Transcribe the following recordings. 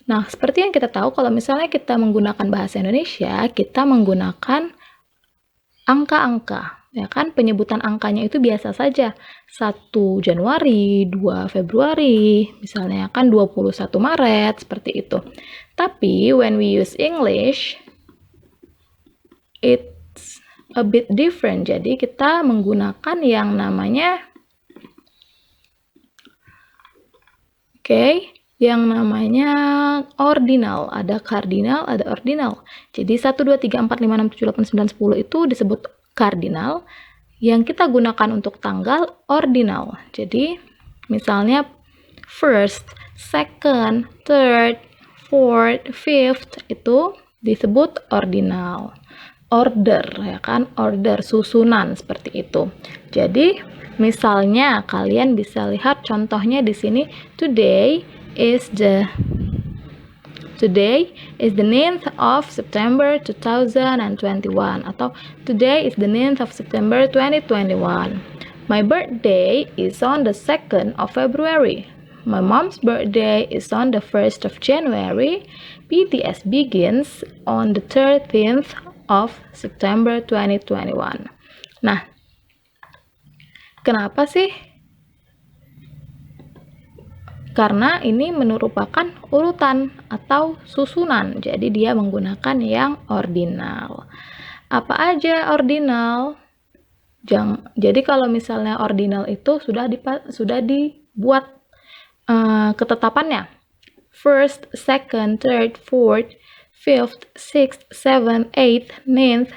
Nah, seperti yang kita tahu, kalau misalnya kita menggunakan bahasa Indonesia, kita menggunakan angka-angka, ya kan? Penyebutan angkanya itu biasa saja. 1 Januari, 2 Februari, misalnya kan 21 Maret, seperti itu. Tapi, when we use English, it's a bit different. Jadi, kita menggunakan yang namanya yang namanya ordinal. Ada kardinal, ada ordinal. Jadi 1, 2, 3, 4, 5, 6, 7, 8, 9, 10 itu disebut kardinal. Yang kita gunakan untuk tanggal ordinal. Jadi misalnya first, second, third, fourth, fifth itu disebut ordinal. Order, ya kan? Order, susunan seperti itu. Jadi misalnya kalian bisa lihat contohnya di sini, today is the 9th of September 2021 atau today is the 9th of September 2021. My birthday is on the 2nd of February. My mom's birthday is on the 1st of January. PTS begins on the 13th of September 2021. Nah, kenapa sih? Karena ini merupakan urutan atau susunan, jadi dia menggunakan yang ordinal. Apa aja ordinal? Jadi kalau misalnya ordinal itu sudah dibuat ketetapannya. First, second, third, fourth, fifth, sixth, seventh, eighth, ninth,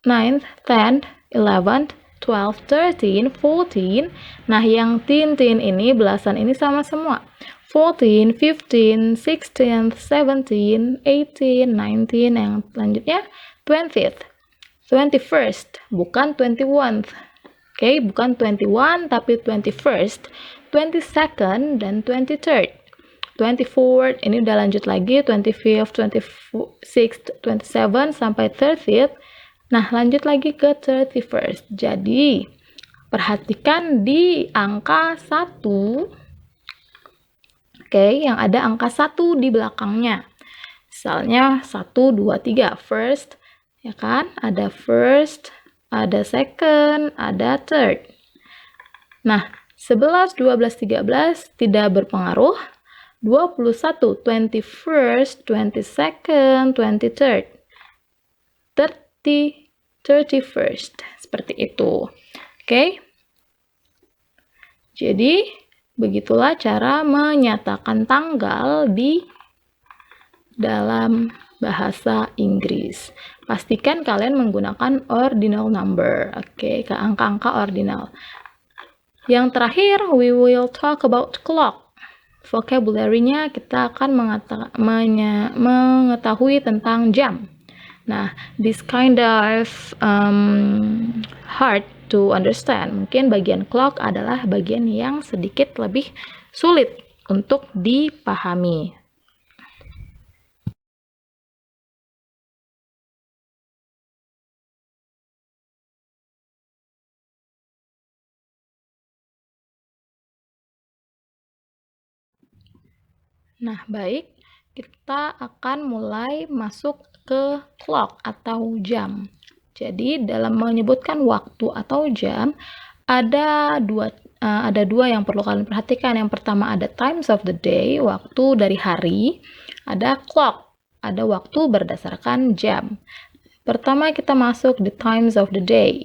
10th, 11th, 12, 13, 14. Nah, yang tin ini, belasan ini sama semua. 14, 15, 16, 17, 18, 19, yang selanjutnya 20th, 21st, bukan 21th. Bukan 21 tapi 21st, 22nd, dan 23rd. 24th, ini udah lanjut lagi, 25th, 26th, 27th, sampai 30th. Nah, lanjut lagi ke 31st. Jadi, perhatikan di angka 1, yang ada angka 1 di belakangnya. Misalnya 1, 2, 3, first, ya kan? Ada first, ada second, ada third. Nah, 11, 12, 13 tidak berpengaruh. 21, 21st, 22nd, 23rd, 31st, seperti itu. Jadi, begitulah cara menyatakan tanggal di dalam bahasa Inggris. Pastikan kalian menggunakan ordinal number, angka-angka ordinal. Yang terakhir, we will talk about clock. Vocabulary-nya kita akan mengetahui tentang jam. Nah, this kind of hard to understand. Mungkin bagian clock adalah bagian yang sedikit lebih sulit untuk dipahami. Nah, baik, kita akan mulai masuk ke clock atau jam. Jadi, dalam menyebutkan waktu atau jam, ada dua yang perlu kalian perhatikan. Yang pertama ada times of the day, waktu dari hari. Ada clock, ada waktu berdasarkan jam. Pertama kita masuk the times of the day.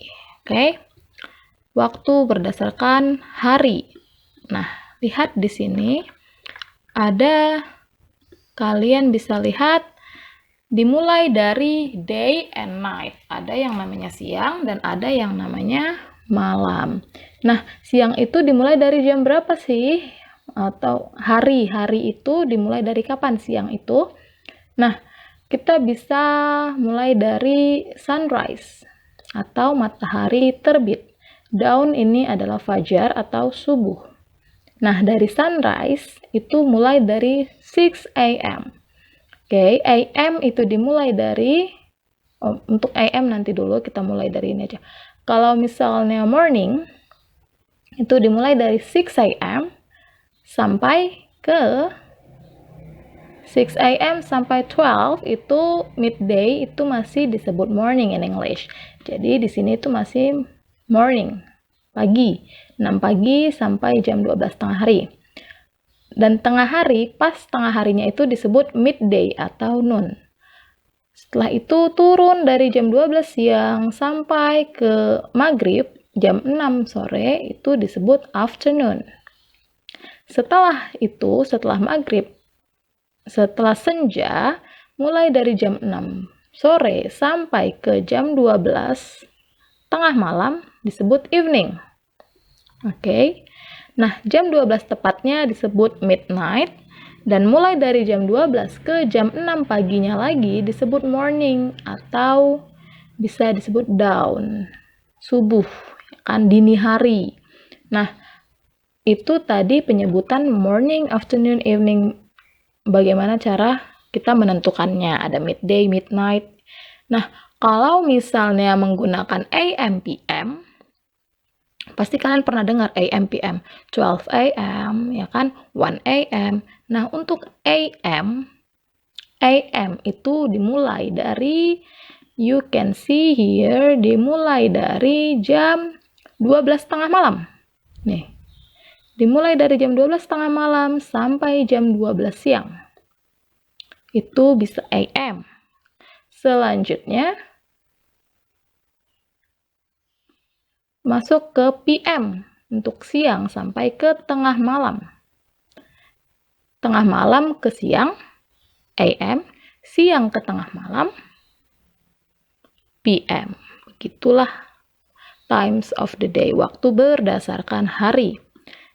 Waktu berdasarkan hari. Nah, lihat di sini. Kalian bisa lihat dimulai dari day and night. Ada yang namanya siang dan ada yang namanya malam. Nah, siang itu dimulai dari jam berapa sih? Atau hari itu dimulai dari kapan siang itu? Nah, kita bisa mulai dari sunrise atau matahari terbit. Dawn ini adalah fajar atau subuh. Nah, dari sunrise itu mulai dari 6 a.m. AM itu dimulai dari, untuk AM nanti dulu, kita mulai dari ini aja. Kalau misalnya morning, itu dimulai dari 6 a.m. sampai ke 6 a.m. sampai 12 itu midday itu masih disebut morning in English. Jadi di sini itu masih morning, pagi. 6 pagi sampai jam 12 tengah hari. Dan tengah hari, pas tengah harinya itu disebut midday atau noon. Setelah itu turun dari jam 12 siang sampai ke maghrib, jam 6 sore itu disebut afternoon. Setelah itu, setelah maghrib, setelah senja, mulai dari jam 6 sore sampai ke jam 12 tengah malam disebut evening. Oke. Nah, jam 12 tepatnya disebut midnight, dan mulai dari jam 12 ke jam 6 paginya lagi disebut morning atau bisa disebut dawn, subuh, kan dini hari. Nah, itu tadi penyebutan morning, afternoon, evening. Bagaimana cara kita menentukannya? Ada midday, midnight. Nah, kalau misalnya menggunakan AM, PM, pasti kalian pernah dengar AM, PM, 12 AM, ya kan, 1 AM. Nah, untuk AM itu dimulai dari, you can see here, dimulai dari jam 12 tengah malam. Nih, dimulai dari jam 12 tengah malam sampai jam 12 siang. Itu bisa AM. Selanjutnya, masuk ke PM untuk siang sampai ke tengah malam. Tengah malam ke siang, AM, siang ke tengah malam, PM. Begitulah times of the day, waktu berdasarkan hari.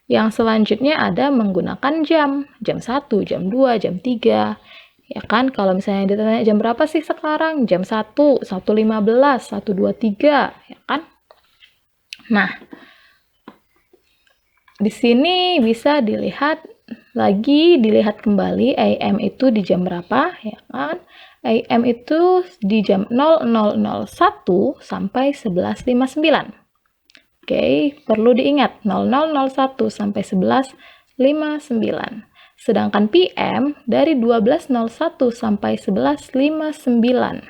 Yang selanjutnya ada menggunakan jam 1, jam 2, jam 3. Ya kan, kalau misalnya ditanya jam berapa sih sekarang? Jam 1, 1.15, 1.23, ya kan? Nah, di sini bisa dilihat kembali AM itu di jam berapa, ya kan? AM itu di jam 0001 sampai 11.59. Oke, perlu diingat 0001 sampai 11.59. Sedangkan PM dari 12.01 sampai 11.59.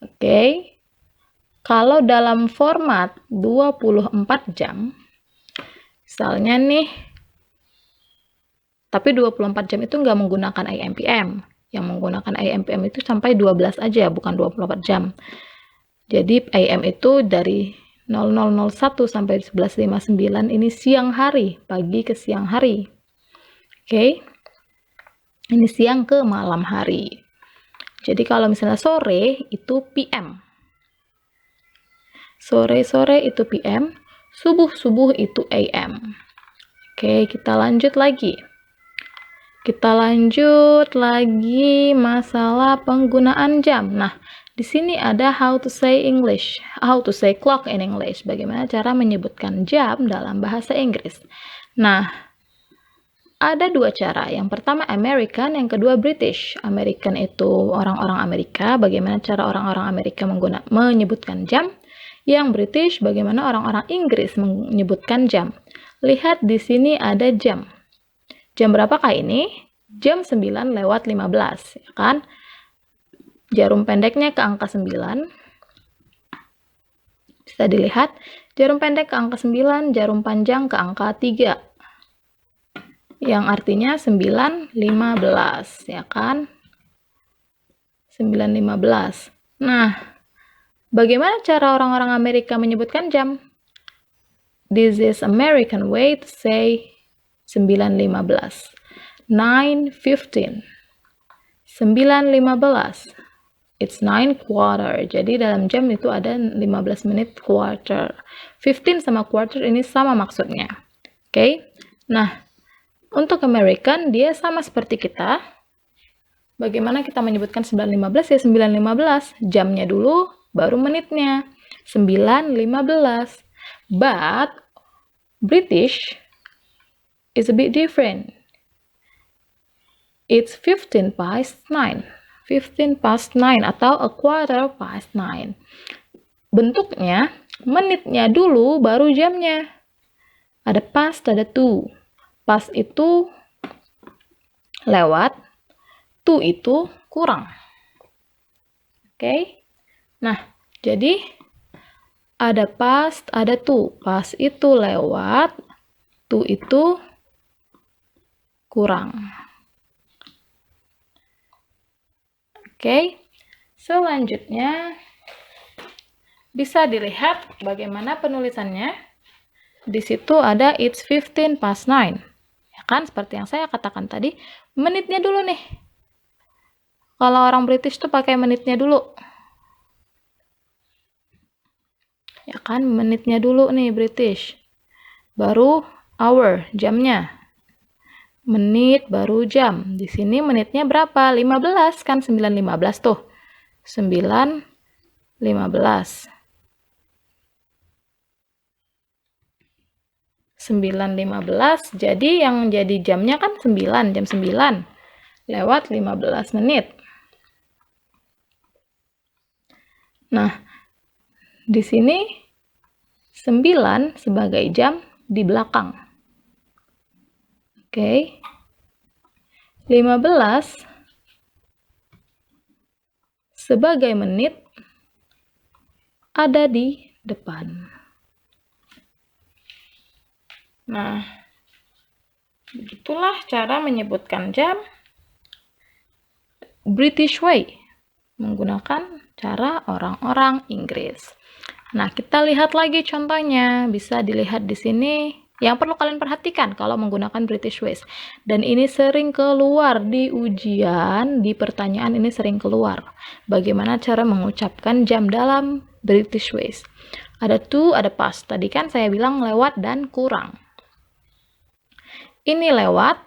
Oke. Kalau dalam format 24 jam, misalnya nih, tapi 24 jam itu nggak menggunakan AM PM. Yang menggunakan AM PM itu sampai 12 aja, bukan 24 jam. Jadi AM itu dari 0001 sampai 11.59 ini siang hari, pagi ke siang hari. Oke. Ini siang ke malam hari. Jadi kalau misalnya sore itu PM. Sore-sore itu PM, subuh-subuh itu AM. Oke, kita lanjut lagi. Masalah penggunaan jam. Nah, di sini ada how to say clock in English. Bagaimana cara menyebutkan jam dalam bahasa Inggris. Nah, ada dua cara. Yang pertama American, yang kedua British. American itu orang-orang Amerika. Bagaimana cara orang-orang Amerika menyebutkan jam. Yang British, bagaimana orang-orang Inggris menyebutkan jam. Lihat di sini ada jam. Jam berapakah ini? Jam 9:15, ya kan? Jarum pendeknya ke angka 9. Bisa dilihat, jarum pendek ke angka 9, jarum panjang ke angka 3. Yang artinya 9:15, ya kan? 9:15. Nah, bagaimana cara orang-orang Amerika menyebutkan jam? This is American way to say 9:15. 9:15. 9:15. It's 9:15. Jadi dalam jam itu ada 15 menit quarter. 15 sama quarter ini sama maksudnya. Oke. Nah, untuk American dia sama seperti kita. Bagaimana kita menyebutkan 9:15? Ya 9:15. Jamnya dulu baru menitnya. 9:15. But British is a bit different. It's 15 past 9. 15 past 9 atau a quarter past 9. Bentuknya, menitnya dulu baru jamnya. Ada past, ada to. Past itu lewat, to itu kurang. Oke. Nah, jadi ada past, ada to. Past itu lewat, to itu kurang. Oke. Selanjutnya bisa dilihat bagaimana penulisannya. Di situ ada it's 15 past 9. Ya kan, seperti yang saya katakan tadi, menitnya dulu nih. Kalau orang British tuh pakai menitnya dulu. Ya kan, menitnya dulu nih British. Baru hour, jamnya. Menit baru jam. Di sini menitnya berapa? 15 kan, 9.15 tuh. 9.15. 9.15, jadi yang jadi jamnya kan 9, jam 9 lewat 15 menit. Nah, di sini 9 sebagai jam di belakang. Oke. 15 sebagai menit ada di depan. Nah, begitulah cara menyebutkan jam British way, menggunakan cara orang-orang Inggris. Nah, kita lihat lagi contohnya. Bisa dilihat di sini. Yang perlu kalian perhatikan kalau menggunakan British ways. Dan ini sering keluar di ujian, di pertanyaan ini sering keluar. Bagaimana cara mengucapkan jam dalam British ways. Ada to, ada past. Tadi kan saya bilang lewat dan kurang. Ini lewat.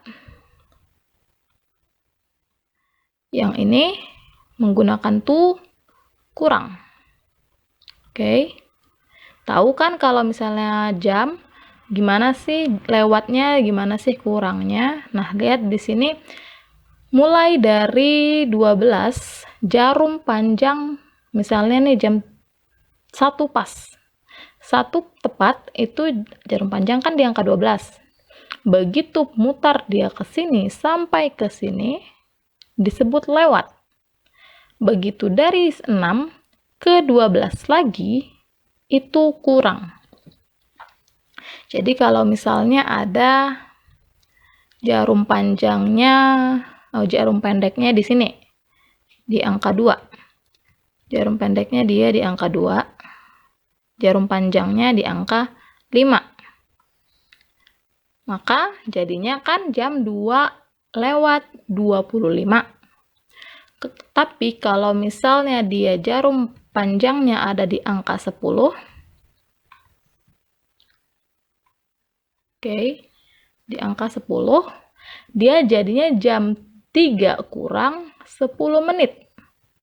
Yang ini menggunakan to kurang. Oke. Tahu kan kalau misalnya jam, gimana sih lewatnya, gimana sih kurangnya? Nah, lihat di sini mulai dari 12 jarum panjang, misalnya nih jam 1 pas. 1 tepat itu jarum panjang kan di angka 12. Begitu mutar dia ke sini sampai ke sini disebut lewat. Begitu dari 6 ke 12 lagi itu kurang. Jadi kalau misalnya ada jarum panjangnya, jarum pendeknya di sini di angka 2. Jarum pendeknya dia di angka 2. Jarum panjangnya di angka 5. Maka jadinya kan jam 2 lewat 25. Tapi kalau misalnya dia jarum panjangnya ada di angka 10, oke, di angka 10, dia jadinya jam 3 kurang 10 menit.